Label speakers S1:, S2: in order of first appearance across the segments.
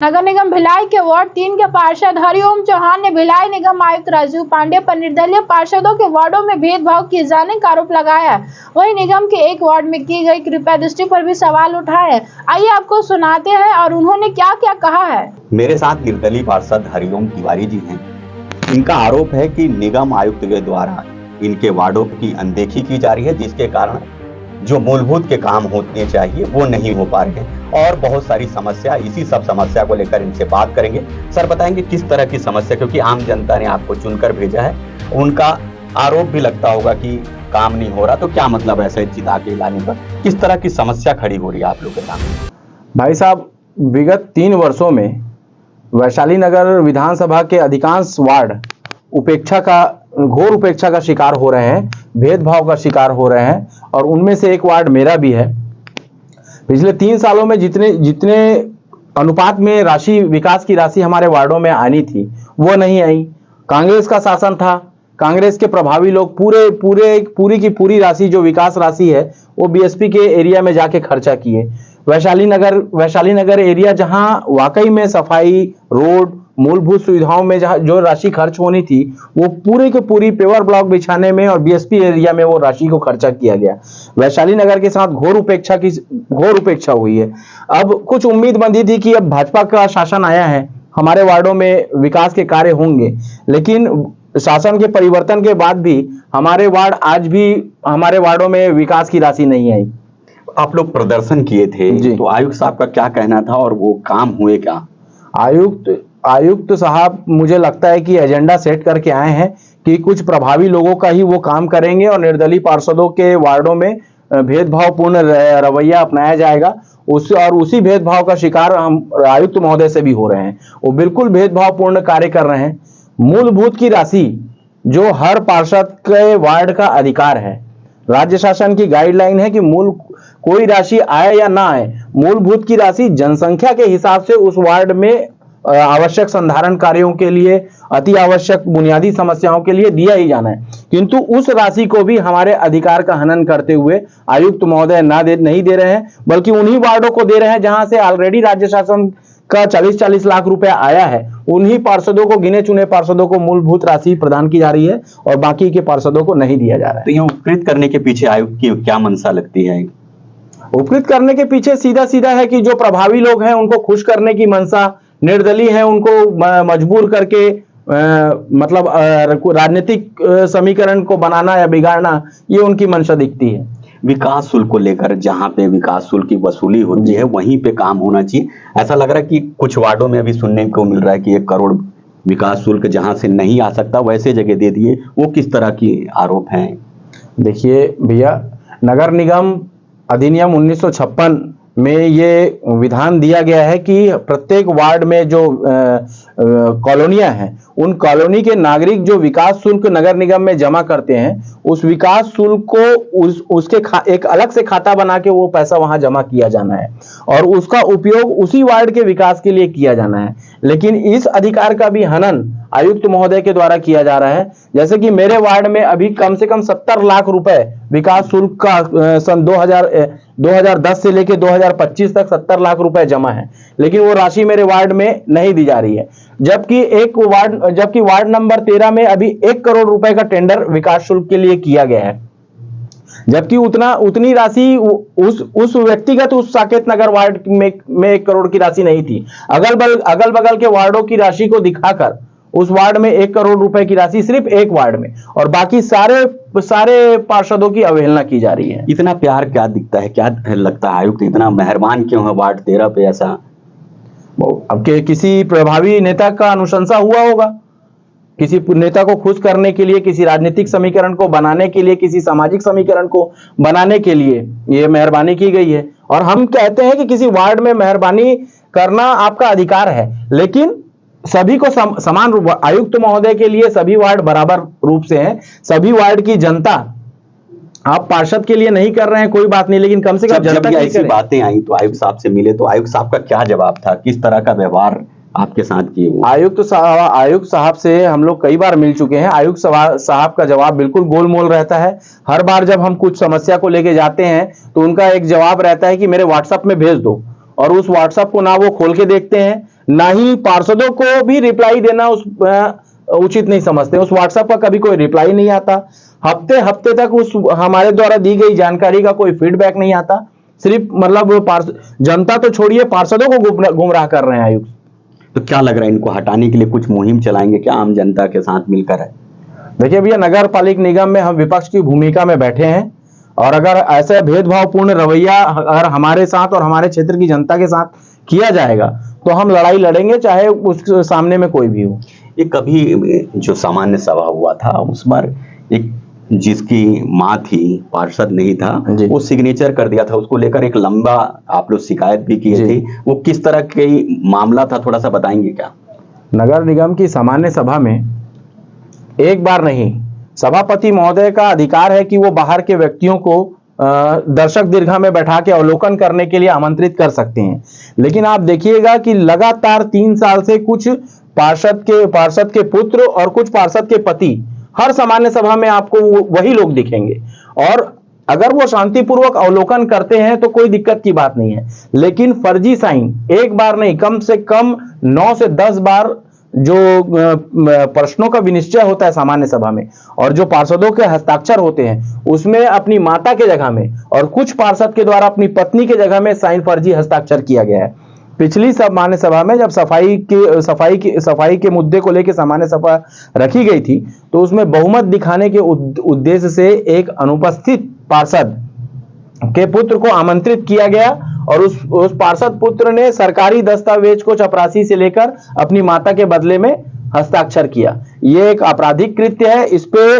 S1: नगर निगम भिलाई के वार्ड 3 के पार्षद हरिओम चौहान ने भिलाई निगम आयुक्त राजीव पांडे पर निर्दलीय पार्षदों के वार्डों में भेदभाव किए जाने का आरोप लगाया है। वहीं निगम के एक वार्ड में की गई कृपया दृष्टि पर भी सवाल उठाए हैं। आइए आपको सुनाते हैं और उन्होंने क्या क्या कहा है।
S2: मेरे साथ निर्दलीय पार्षद हरिओम तिवारी जी हैं। इनका आरोप है कि निगम आयुक्त के द्वारा इनके वार्डों की अनदेखी की जा रही है, जिसके कारण जो मूलभूत के काम होने चाहिए वो नहीं हो पा रहे हैं और बहुत सारी समस्या, इसी सब समस्या को लेकर इनसे बात करेंगे। सर बताएंगे किस तरह की समस्या, क्योंकि आम जनता ने आपको चुनकर भेजा है, उनका आरोप भी लगता होगा कि काम नहीं हो रहा, तो क्या मतलब ऐसे जिता के लाने पर किस तरह की समस्या खड़ी हो रही है आप लोग के सामने?
S3: भाई साहब, विगत 3 वर्षों में वैशाली नगर विधानसभा के अधिकांश वार्ड घोर उपेक्षा का शिकार हो रहे हैं, भेदभाव का शिकार हो रहे हैं और उनमें से एक वार्ड मेरा भी है। पिछले 3 सालों में जितने अनुपात में विकास की राशि हमारे वार्डों में आनी थी वो नहीं आई। कांग्रेस का शासन था, कांग्रेस के प्रभावी लोग पूरी की पूरी राशि जो विकास राशि है वो बीएसपी के एरिया में जाके खर्चा किए। वैशाली नगर एरिया जहां वाकई में सफाई, रोड, मूलभूत सुविधाओं में जहां जो राशि खर्च होनी थी वो पूरी की पूरी पेवर ब्लॉक बिछाने में और बीएसपी एरिया में वो राशि को खर्चा किया गया। वैशाली नगर के साथ घोर उपेक्षा हुई है। अब कुछ उम्मीद बंधी थी कि अब भाजपा का शासन आया है, हमारे वार्डों में विकास के कार्य होंगे, लेकिन शासन के परिवर्तन के बाद भी आज भी हमारे वार्डों में विकास की राशि नहीं आई।
S2: आप लोग प्रदर्शन किए थे, तो आयुक्त साहब का क्या कहना था और वो काम हुए क्या?
S3: आयुक्त साहब मुझे लगता है कि एजेंडा सेट करके आए हैं कि कुछ प्रभावी लोगों का ही वो काम करेंगे और निर्दलीय पार्षदों के वार्डों में भेदभावपूर्ण रवैया अपनाया जाएगा। उसी भेदभाव का शिकार हम आयुक्त महोदय से भी हो रहे हैं। वो बिल्कुल भेदभावपूर्ण कार्य कर रहे हैं। मूलभूत की राशि जो हर पार्षद के वार्ड का अधिकार है, राज्य शासन की गाइडलाइन है कि कोई राशि आए या ना आए, मूलभूत की राशि जनसंख्या के हिसाब से उस वार्ड में आवश्यक संधारण कार्यों के लिए, अति आवश्यक बुनियादी समस्याओं के लिए दिया ही जाना है। किंतु उस राशि को भी हमारे अधिकार का हनन करते हुए आयुक्त महोदय नहीं दे रहे हैं, बल्कि उन्हीं वार्डों को दे रहे हैं जहां से ऑलरेडी राज्य शासन का 40-40 लाख रुपया आया है। उन्हीं पार्षदों को, गिने चुने पार्षदों को मूलभूत राशि प्रदान की जा रही है और बाकी के पार्षदों को नहीं दिया जा रहा है।
S2: तो ये उपकृत करने के पीछे आयुक्त की क्या मंशा लगती है?
S3: उपकृत करने के पीछे सीधा है कि जो प्रभावी लोग हैं उनको खुश करने की मंशा, निर्दलीय है उनको मजबूर करके राजनीतिक समीकरण को बनाना या बिगाड़ना, ये उनकी मंशा दिखती है।
S2: विकास शुल्क को लेकर जहां पे विकास शुल्क की वसूली होती है वहीं पे काम होना चाहिए। ऐसा लग रहा है कि कुछ वार्डों में अभी सुनने को मिल रहा है कि 1 करोड़ विकास शुल्क जहां से नहीं आ सकता वैसे जगह दे दिए। वो किस तरह की आरोप हैं?
S3: देखिए भैया, नगर निगम अधिनियम 1956 में ये विधान दिया गया है कि प्रत्येक वार्ड में जो कॉलोनियां हैं, उन कॉलोनी के नागरिक जो विकास शुल्क नगर निगम में जमा करते हैं, उस विकास शुल्क को उसके एक अलग से खाता बना के वो पैसा वहां जमा किया जाना है और उसका उपयोग उसी वार्ड के विकास के लिए किया जाना है। लेकिन इस अधिकार का भी हनन आयुक्त महोदय के द्वारा किया जा रहा है। जैसे कि मेरे वार्ड में अभी कम से कम 70 लाख रुपए विकास शुल्क का सन 2010 से लेकर 2025 तक 70 लाख रुपए जमा है, लेकिन वो राशि मेरे वार्ड में नहीं दी जा रही है। जबकि वार्ड नंबर 13 में अभी 1 करोड़ रुपए का टेंडर विकास शुल्क के लिए किया गया है, जबकि उतनी राशि उस व्यक्तिगत उस साकेत नगर वार्ड में 1 करोड़ की राशि नहीं थी। अगल बगल के वार्डों की राशि को दिखाकर उस वार्ड में 1 करोड़ रुपए की राशि सिर्फ एक वार्ड में और बाकी सारे पार्षदों की अवहेलना की जा रही है।
S2: इतना प्यार क्या दिखता है, क्या लगता है आयुक्त इतना मेहरबान क्यों है वार्ड 13 पे? ऐसा
S3: अब किसी प्रभावी नेता का अनुशंसा हुआ होगा, किसी नेता को खुश करने के लिए, किसी राजनीतिक समीकरण को बनाने के लिए, किसी सामाजिक समीकरण को बनाने के लिए ये मेहरबानी की गई है। और हम कहते हैं कि किसी वार्ड में मेहरबानी करना आपका अधिकार है, लेकिन सभी को समान रूप, आयुक्त महोदय के लिए सभी वार्ड बराबर रूप से हैं। सभी वार्ड की जनता, आप पार्षद के लिए नहीं कर रहे हैं कोई बात नहीं, लेकिन कम से कम जनता की
S2: ऐसी बातें आई तो आयुक्त साहब से मिले तो आयुक्त साहब का क्या जवाब था? किस तरह का व्यवहार आपके साथ किए?
S3: आयुक्त साहब से हम लोग कई बार मिल चुके हैं। आयुक्त साहब का जवाब बिल्कुल गोलमोल रहता है। हर बार जब हम कुछ समस्या को लेके जाते हैं तो उनका एक जवाब रहता है कि मेरे व्हाट्सएप में भेज दो, और उस व्हाट्सएप को ना वो खोल के देखते हैं, ना ही पार्षदों को भी रिप्लाई देना उचित नहीं समझते। उस व्हाट्सएप का कभी कोई रिप्लाई नहीं आता, हफ्ते हफ्ते तक उस हमारे द्वारा दी गई जानकारी का कोई फीडबैक नहीं आता। सिर्फ मतलब जनता तो छोड़िए, पार्षदों को गुमराह कर रहे हैं आयुक्त।
S2: तो क्या लग रहा है, इनको हटाने के लिए कुछ मुहिम चलाएंगे क्या आम जनता के साथ मिलकर? है
S3: देखिए भैया, नगर पालिक निगम में हम विपक्ष की भूमिका में बैठे हैं, और अगर ऐसा भेदभावपूर्ण रवैया अगर हमारे साथ और हमारे क्षेत्र की जनता के साथ किया जाएगा तो हम लड़ाई लड़ेंगे, चाहे उस सामने में कोई भी हो।
S2: ये कभी जो सामान्य सभा हुआ था उस बार एक जिसकी माँ थी, पार्षद नहीं था, वो सिग्नेचर कर दिया था, उसको लेकर एक लंबा आप लोग शिकायत भी की थी। वो किस तरह की मामला था, थोड़ा सा बताएंगे क्या?
S3: नगर निगम की सामान्य सभा में एक बार नहीं, सभापति महोदय का अधिकार है कि वो बाहर के व्यक्तियों को दर्शक दीर्घा में बैठा के अवलोकन करने के लिए आमंत्रित कर सकते हैं। लेकिन आप देखिएगा कि लगातार 3 साल से कुछ पार्षद के पुत्र और कुछ पार्षद के पति हर सामान्य सभा में आपको वही लोग दिखेंगे, और अगर वो शांतिपूर्वक अवलोकन करते हैं तो कोई दिक्कत की बात नहीं है। लेकिन फर्जी साइन एक बार नहीं, कम से कम 9 से 10 बार जो प्रश्नों का विनिश्चय होता है सामान्य सभा में, और जो पार्षदों के हस्ताक्षर होते हैं उसमें अपनी माता के जगह में और कुछ पार्षद के द्वारा अपनी पत्नी के जगह में साइन फर्जी हस्ताक्षर किया गया है। पिछली सामान्य सभा में जब सफाई के मुद्दे को लेकर सामान्य सभा रखी गई थी तो उसमें बहुमत दिखाने के उद्देश्य से एक अनुपस्थित पार्षद के पुत्र को आमंत्रित किया गया, और उस पार्षद पुत्र ने सरकारी दस्तावेज को चपरासी से लेकर अपनी माता के बदले में हस्ताक्षर किया। ये एक आपराधिक कृत्य है। इस पे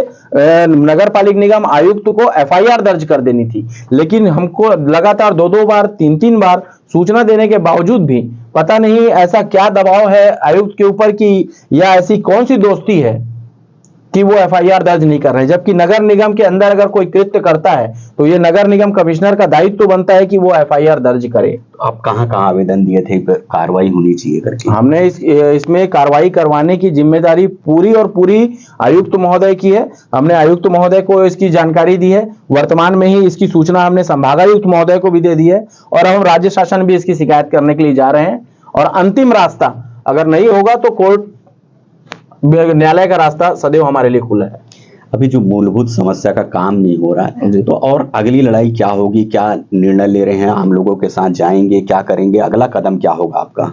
S3: नगर पालिक निगम आयुक्त को एफआईआर दर्ज कर देनी थी, लेकिन हमको लगातार 2-2 बार 3-3 बार सूचना देने के बावजूद भी पता नहीं ऐसा क्या दबाव है आयुक्त के ऊपर कि या ऐसी कौन सी दोस्ती है कि वो एफआईआर दर्ज नहीं कर रहे हैं। जबकि नगर निगम के अंदर अगर कोई कृत्य करता है तो ये नगर निगम कमिश्नर का दायित्व तो बनता है कि वो एफआईआर दर्ज करे।
S2: तो आप कहाँ आवेदन दिए थे कार्रवाई होनी चाहिए करके?
S3: हमने इसमें कार्रवाई करवाने की जिम्मेदारी पूरी और पूरी आयुक्त महोदय की है। हमने आयुक्त महोदय को इसकी जानकारी दी है। वर्तमान में ही इसकी सूचना हमने संभागायुक्त महोदय को भी दे दी है, और हम राज्य शासन भी इसकी शिकायत करने के लिए जा रहे हैं। और अंतिम रास्ता अगर नहीं होगा तो कोर्ट, न्यायालय का रास्ता सदैव हमारे लिए खुला है।
S2: अभी जो मूलभूत समस्या का काम नहीं हो रहा है, तो और अगली लड़ाई क्या होगी? क्या निर्णय ले रहे हैं? आम लोगों के साथ जाएंगे, क्या करेंगे? अगला कदम क्या होगा आपका?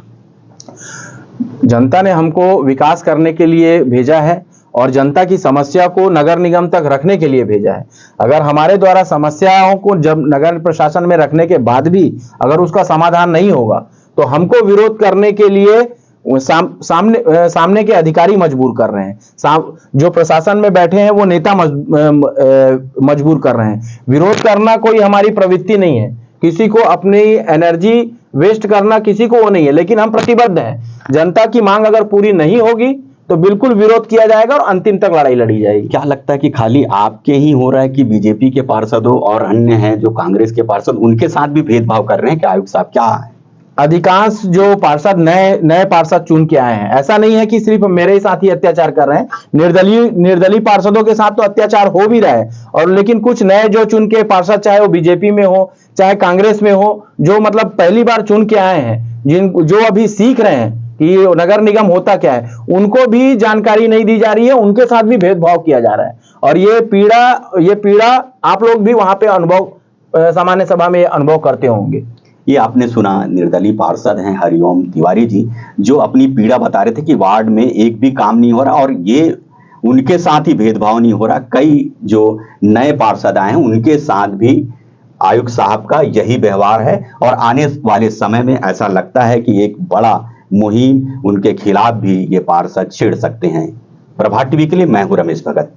S3: जनता ने हमको विकास करने के लिए भेजा है और जनता की समस्या को नगर निगम तक रखने के लिए भेजा है। अगर हमारे द्वारा समस्याओं को जब नगर प्रशासन में रखने के बाद भी अगर उसका समाधान नहीं होगा तो हमको विरोध करने के लिए सामने के अधिकारी मजबूर कर रहे हैं। जो प्रशासन में बैठे हैं वो नेता मजबूर कर रहे हैं। विरोध करना कोई हमारी प्रवृत्ति नहीं है, किसी को अपनी एनर्जी वेस्ट करना किसी को वो नहीं है, लेकिन हम प्रतिबद्ध हैं। जनता की मांग अगर पूरी नहीं होगी तो बिल्कुल विरोध किया जाएगा और अंतिम तक लड़ाई लड़ी जाएगी।
S2: क्या लगता है कि खाली आपके ही हो रहा है कि बीजेपी के पार्षदों और अन्य हैं जो कांग्रेस के पार्षद, उनके साथ भी भेदभाव कर रहे हैं क्या आयुक्त साहब? क्या है?
S3: अधिकांश जो पार्षद नए पार्षद चुन के आए हैं, ऐसा नहीं है कि सिर्फ मेरे साथ ही अत्याचार कर रहे हैं। निर्दलीय पार्षदों के साथ तो अत्याचार हो भी रहा है, और लेकिन कुछ नए जो चुन के पार्षद, चाहे वो बीजेपी में हो चाहे कांग्रेस में हो, जो मतलब पहली बार चुन के आए हैं, जो अभी सीख रहे हैं कि नगर निगम होता क्या है, उनको भी जानकारी नहीं दी जा रही है, उनके साथ भी भेदभाव किया जा रहा है। और ये पीड़ा आप लोग भी वहां पे अनुभव, सामान्य सभा में अनुभव करते होंगे।
S2: ये आपने सुना, निर्दलीय पार्षद हैं हरिओम तिवारी जी, जो अपनी पीड़ा बता रहे थे कि वार्ड में एक भी काम नहीं हो रहा, और ये उनके साथ ही भेदभाव नहीं हो रहा। कई जो नए पार्षद आए हैं उनके साथ भी आयुक्त साहब का यही व्यवहार है, और आने वाले समय में ऐसा लगता है कि एक बड़ा मुहिम उनके खिलाफ भी ये पार्षद छेड़ सकते हैं। प्रभात टीवी के लिए मैं हूं रमेश भगत।